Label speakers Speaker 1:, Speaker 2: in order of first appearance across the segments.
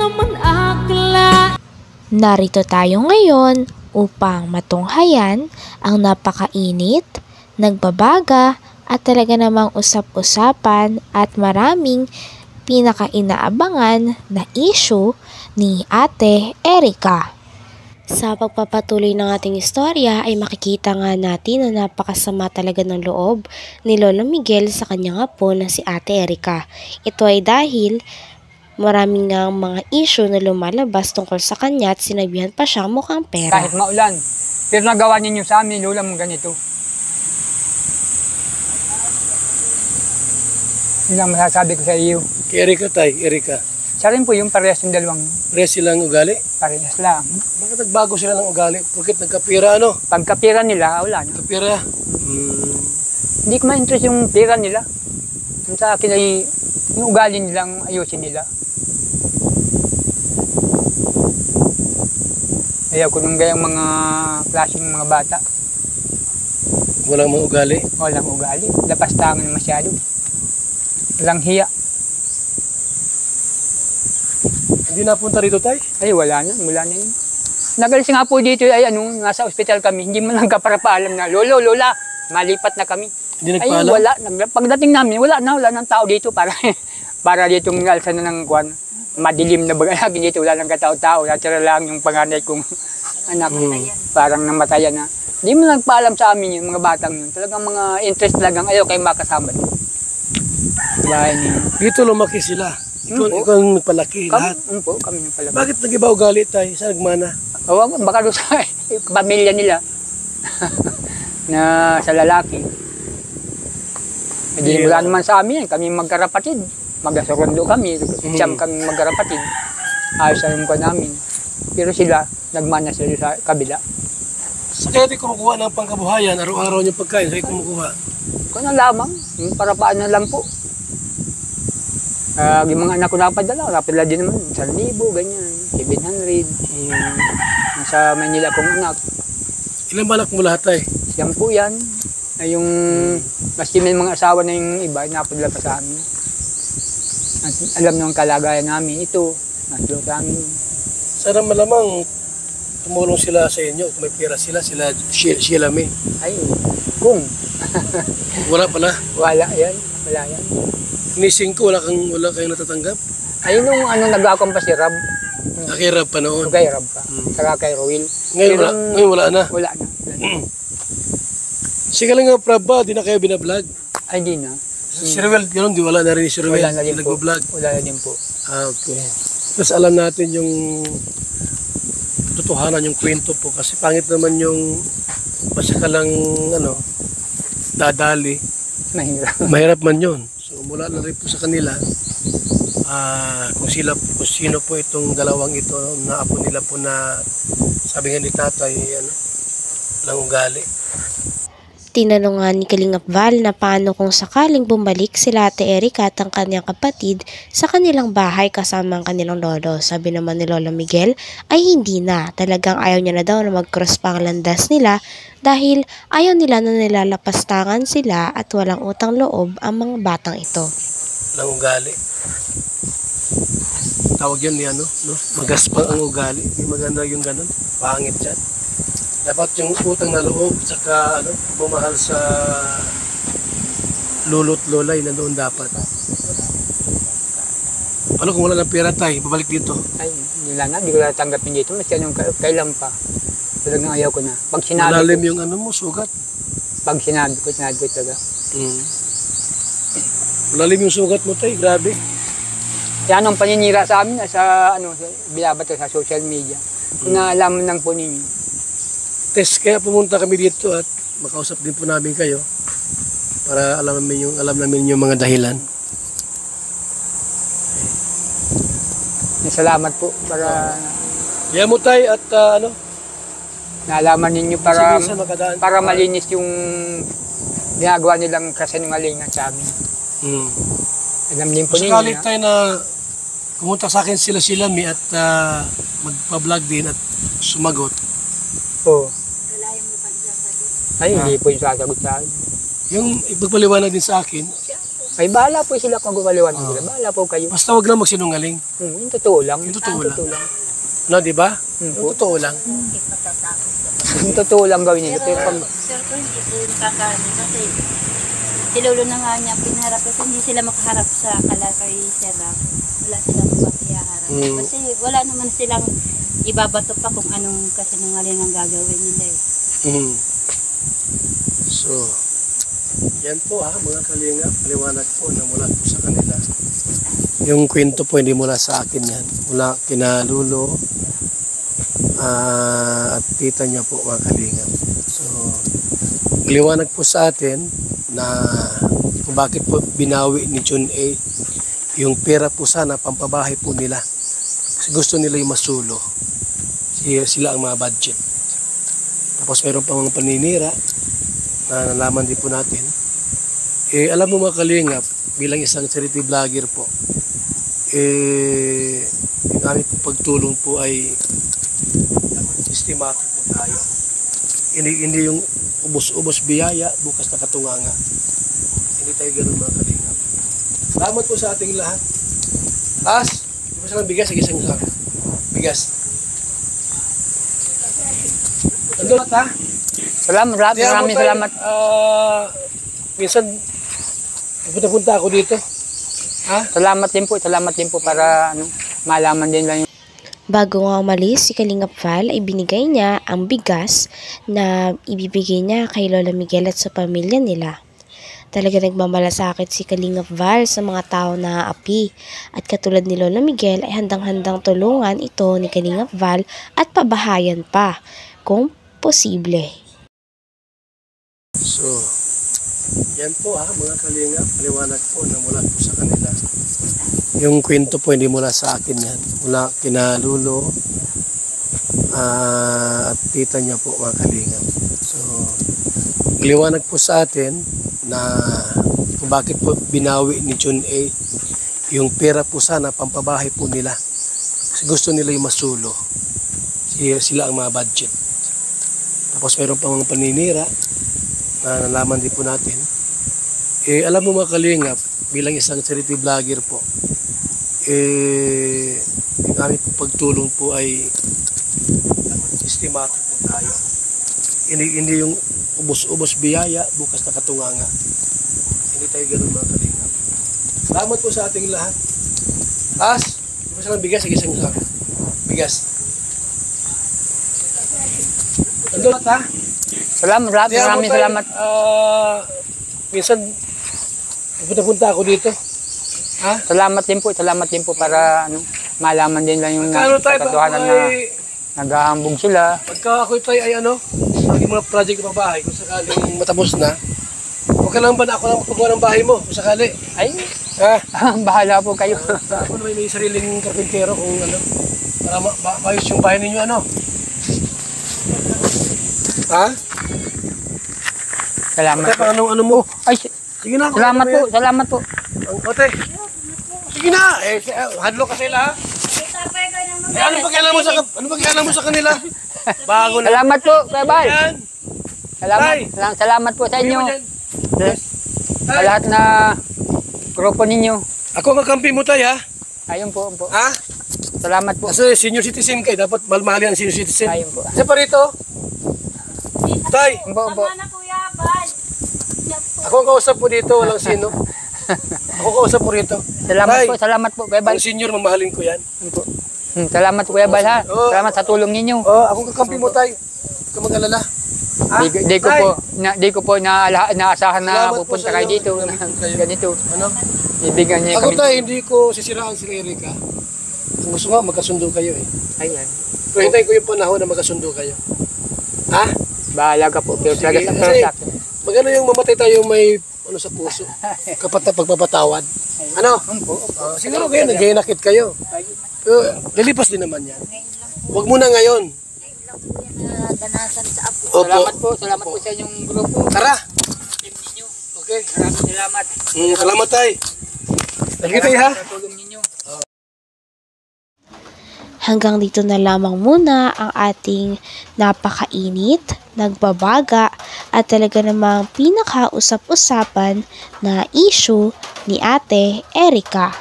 Speaker 1: naman akla.
Speaker 2: Narito tayo ngayon upang matunghayan ang napakainit, nagbabaga at talaga namang usap-usapan at maraming pinaka-inaabangan na issue ni Ate Erica. Sa pagpapatuloy ng ating istorya ay makikita nga natin na napakasama talaga ng loob ni Lolo Miguel sa kanyang apo na si Ate Erica. Ito ay dahil maraming nga mga issue na lumalabas tungkol sa kanya at sinabihan pa siyang mukhang pera.
Speaker 3: Kahit maulan, pero nagawa ninyo sa amin, Lola, mong ganito. Yun lang masasabi ko sa iyo.
Speaker 4: Kay Erica tay, Erica.
Speaker 3: Siya rin po yung parehas ng dalawang
Speaker 4: Pares silang ugali?
Speaker 3: parehas lang.
Speaker 4: Bakit nagbago sila ng ugali? Bakit nagkapira ano?
Speaker 3: Pagkapira nila, wala na.
Speaker 4: Kapira?
Speaker 3: Hindi ko ma-interest yung pira nila. Yung sa akin ay yung ugali nilang ayusin nila. Ayaw ko nung gayang mga klaseng mga bata.
Speaker 4: Walang mga ugali?
Speaker 3: Walang ugali. Lapastangan masyado. Walang hiya.
Speaker 4: Hindi napunta rito tay?
Speaker 3: Ay, wala na. Mula na yun. Nagalis nga po dito ay nasa ospital kami. Hindi mo lang kaparapaalam na, Lolo, Lola, malipat na kami.
Speaker 4: Hindi
Speaker 3: Ay,
Speaker 4: nagpaalam?
Speaker 3: wala. Pagdating namin, wala nang tao dito para para dito ng alsa na ng kwan. Madilim na baga dito, wala nang katao-tao. Natira lang yung panganay kong anak. Parang namatayan na. Hindi mo nagpaalam sa amin yung mga batang yun. Talagang mga interest talagang ayaw kayo makasama doon. Bahay niyo.
Speaker 4: Dito lumaki sila. Ikaw ang nagpalaki lahat.
Speaker 3: Kami yung pala.
Speaker 4: Bakit nag-iba ugali tay? Saan nagmana?
Speaker 3: Baka doon sa pamilya nila na sa lalaki. Hindi wala naman sa amin yan. Kami magkarapatid. Magkasurundo kami. Siyam kami magkarapatid. Ayos sa yung namin. Pero sila, nagmana sila sa kabila.
Speaker 4: Sa kaya tayo kumukuha ng pangkabuhayan, araw-araw niyong pagkain, sa'yo kumukuha.
Speaker 3: Kung na lamang, yung parapaan na lang po. Yung mga anak ko napadala din naman. 1,000, ganyan. 700. Sa Manila kong anak.
Speaker 4: Ilang balak mo lahat tay?
Speaker 3: Siyam po yan. Ay yung basti may mga asawa na yung iba, napadala pa sa amin. At alam nyo ang kalagayan namin. Ito, naslo sa amin.
Speaker 4: Sana malamang tumulong sila sa inyo. Kung may pera sila sila may.
Speaker 3: Ay, kung.
Speaker 4: Wala pala.
Speaker 3: Wala yan. Wala yan.
Speaker 4: Nising ko, wala kayong natatanggap?
Speaker 3: Ay, nung nag-akong pa si Rab.
Speaker 4: Kay Rab pa noon.
Speaker 3: Kay Rab pa. Saka kay Roel.
Speaker 4: Ngayon wala na.
Speaker 3: Wala na.
Speaker 4: Sige lang nga, Prab ba? Di na kayo binablog?
Speaker 3: Ay, di na.
Speaker 4: Si Ruel, yun, di wala na rin si Ruel.
Speaker 3: Wala na din po.
Speaker 4: Nag-vlog.
Speaker 3: Wala na din po.
Speaker 4: Okay. Tapos alam natin yung totohanan, yung kwento po. Kasi pangit naman yung basta ka lang, dadali.
Speaker 3: Mahirap.
Speaker 4: Mahirap man yun. So mula na rin po sa kanila, kung sino po itong dalawang ito na apo nila po na sabi nga ni tatay, lang ugali.
Speaker 2: Tinanong nga ni Kalingap Val na paano kung sakaling bumalik sila Ate Erica at ang kanyang kapatid sa kanilang bahay kasama ang kanilang lolo. Sabi naman ni Lolo Miguel ay hindi na. Talagang ayaw niya na daw na mag-cross pa ang landas nila dahil ayaw nila na nilalapastangan sila at walang utang loob ang mga batang ito.
Speaker 4: Lang ugali. Tawag yan ni magaspang ang ugali. Hindi maganda yung ganun. Pangit yan. Dapat yung utang na loob, saka bumahal sa lolo't lola, yun na doon dapat. Ano kung wala ng pera tayo, babalik dito?
Speaker 3: Ay, hindi ko na tanggapin dito. Mas yan yung kailan pa. Talagang ayaw ko na. Pag sinabi
Speaker 4: malalim
Speaker 3: ko,
Speaker 4: yung sugat?
Speaker 3: Pag sinabi ko talaga.
Speaker 4: Malalim yung sugat mo tayo, grabe.
Speaker 3: Yan ang paninira sa amin, sa binabato sa social media. Kung naalaman lang po ninyo.
Speaker 4: Test, kaya pumunta kami dito at makausap din po namin kayo para alam namin yung mga dahilan.
Speaker 3: Salamat po para
Speaker 4: Yan mo tayo at
Speaker 3: naalaman ninyo para
Speaker 4: makadaan.
Speaker 3: para malinis yung ginagawa nilang kasinungalingan sa amin. Alam din po ninyo.
Speaker 4: Sakali tayo na pumunta sa akin sila Mi at magpa-vlog din at sumagot.
Speaker 3: Oo. Ay, hindi po yung sasagot sa akin.
Speaker 4: Yung ipagpaliwanag din sa akin,
Speaker 3: Ay, bahala po sila kung gumaliwan sila. Bahala po kayo.
Speaker 4: Basta wag lang magsinungaling.
Speaker 3: Yung totoo lang.
Speaker 4: Yung totoo lang. No, di ba? Yung totoo lang.
Speaker 3: Yung totoo lang gawin nila. Pero pag
Speaker 1: Sir, ko hindi po yung kakaano kasi si Lolo na nga niya pinaharap kasi hindi sila makaharap sa kalakay Sir Rap. Wala silang mapiharap. Kasi wala naman silang ibabato pa kung anong kasinungaling ang gagawin nila eh.
Speaker 4: So, yan po mga kalingap, paliwanag po na mula po sa kanila. Yung kwento po hindi mula sa akin yan. Mula kina Lulo at tita niya po mga kalingap. So, liwanag po sa atin na kung bakit po binawi ni John A. yung pera po sana pampabahay po nila. Kasi gusto nila yung masulo. Sila ang mga budget. Tapos mayroon pa mga paninira na nalaman din po natin. Alam mo mga kalingap, bilang isang charity vlogger po, yung aming pagtulong po ay systematic po tayo. Hindi yung ubos-ubos biyaya, bukas na katunganga. Hindi tayo ganun mga kalingap. Salamat po sa ating lahat. Taas, di ba silang bigas? Sige, isang bigas. Andun ha?
Speaker 3: salamat, maraming salamat.
Speaker 4: Minsan, punta-punta ako dito. Ha?
Speaker 3: Salamat din po para malaman din lang yung
Speaker 2: Bago nga umalis, si Kalingap Val ay binigay niya ang bigas na ibibigay niya kay Lola Miguel at sa pamilya nila. Talaga nagmamalasakit si Kalingap Val sa mga tao na aapi. At katulad ni Lola Miguel ay handang-handang tulungan ito ni Kalingap Val at pabahayan pa kung posible.
Speaker 4: So, yan po mga kalingap, paliwanag po na mula po sa kanila. Yung kwento po hindi mula sa akin yan. Mula kina Lulo at tita niya po mga kalingap. So, liwanag po sa atin na kung bakit po binawi ni John A. yung pera po sana pampabahay po nila. Kasi gusto nila yung masulo. Sila ang mga budget. Tapos mayroon pa mga paninira na nalaman din po natin. Alam mo mga kalingap, bilang isang charity vlogger po, yung aming pagtulong po ay systematic po tayo. Hindi yung ubos-ubos biyaya, bukas na katunganga. Hindi tayo ganun mga kalingap. Salamat po sa ating lahat. Taas, di ba silang bigas? Sige, isang bigas. Andun ha?
Speaker 3: salamat, maraming salamat.
Speaker 4: Minsan, punta-punta ako dito. Ha?
Speaker 3: Salamat din po para malaman din lang yung katotohanan na naghahambog sila.
Speaker 4: Pagka ako tayo ay ang mga project ng bahay, kung sakaling matapos na, okay lang ba na ako lang magpagawa ng bahay mo, kung sakali?
Speaker 3: Ay,
Speaker 4: Ha?
Speaker 3: bahala po kayo.
Speaker 4: Ako naman may sariling karpintero kung para maayos yung bahay ninyo Ha?
Speaker 3: Salamat
Speaker 4: Ate,
Speaker 3: po.
Speaker 4: ano mo?
Speaker 3: Ay,
Speaker 4: Sige na.
Speaker 3: salamat po.
Speaker 4: Ate. Sige na. Hadlo ka sila ha. Ano ba kailangan mo sa kanila? Bago na.
Speaker 3: Salamat po, Kuya Bal.
Speaker 4: Yan.
Speaker 3: Salamat po sa inyo. Sa lahat na grupo ninyo.
Speaker 4: Ako ang kakampi mo tayo ha.
Speaker 3: Ayun po.
Speaker 4: Ha?
Speaker 3: Salamat po.
Speaker 4: Kasi senior citizen kayo, dapat malmali ang senior citizen.
Speaker 3: Ayun po.
Speaker 4: Isa pa rito. Tay,
Speaker 3: Opo.
Speaker 4: ako ang kausap po dito, walang sino. Ako kausap po rito.
Speaker 3: Salamat po, Kuya Bal.
Speaker 4: Ang senior, mamahalin ko yan.
Speaker 3: Ayun po. Salamat Kuya Bal ha.
Speaker 4: Oo.
Speaker 3: Salamat sa tulong ninyo.
Speaker 4: Ako kakampi mo tayo. Huwag ka mag-alala. Ha?
Speaker 3: Di ko po naasahan na
Speaker 4: Salamat po
Speaker 3: pupunta
Speaker 4: sa
Speaker 3: kayo
Speaker 4: iyo.
Speaker 3: dito. Ganito.
Speaker 4: Ano?
Speaker 3: Ibigyan niyo
Speaker 4: Ako
Speaker 3: kami.
Speaker 4: tayo, hindi ko sisiraan si Erika. Ang gusto nga, magkasundo kayo eh.
Speaker 3: Ayan.
Speaker 4: Pero hintayin ko yung panahon na magkasundo kayo. Ha?
Speaker 3: Bahala ka po. Pero
Speaker 4: Sige,
Speaker 3: talaga
Speaker 4: kasi-
Speaker 3: sa
Speaker 4: Maganda yung mamatay tayo may sa puso. Kapag pagpapatawad. Ano? Siguro kayo, nag-iinakit kayo. Pero lilipas din naman yan. Huwag muna ngayon.
Speaker 1: Danasan sa apo.
Speaker 4: Opo.
Speaker 3: Salamat po sa inyong grupo.
Speaker 4: Tara.
Speaker 3: Team ninyo.
Speaker 4: Okay.
Speaker 3: Maraming salamat.
Speaker 4: Salamat tayo. Thank you tayo ha.
Speaker 3: Sa tulong ninyo.
Speaker 2: Hanggang dito na lamang muna ang ating napakainit, nagbabaga at talaga namang pinakausap-usapan na issue ni Ate Erica.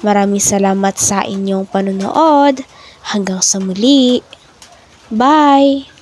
Speaker 2: Maraming salamat sa inyong panunood. Hanggang sa muli. Bye!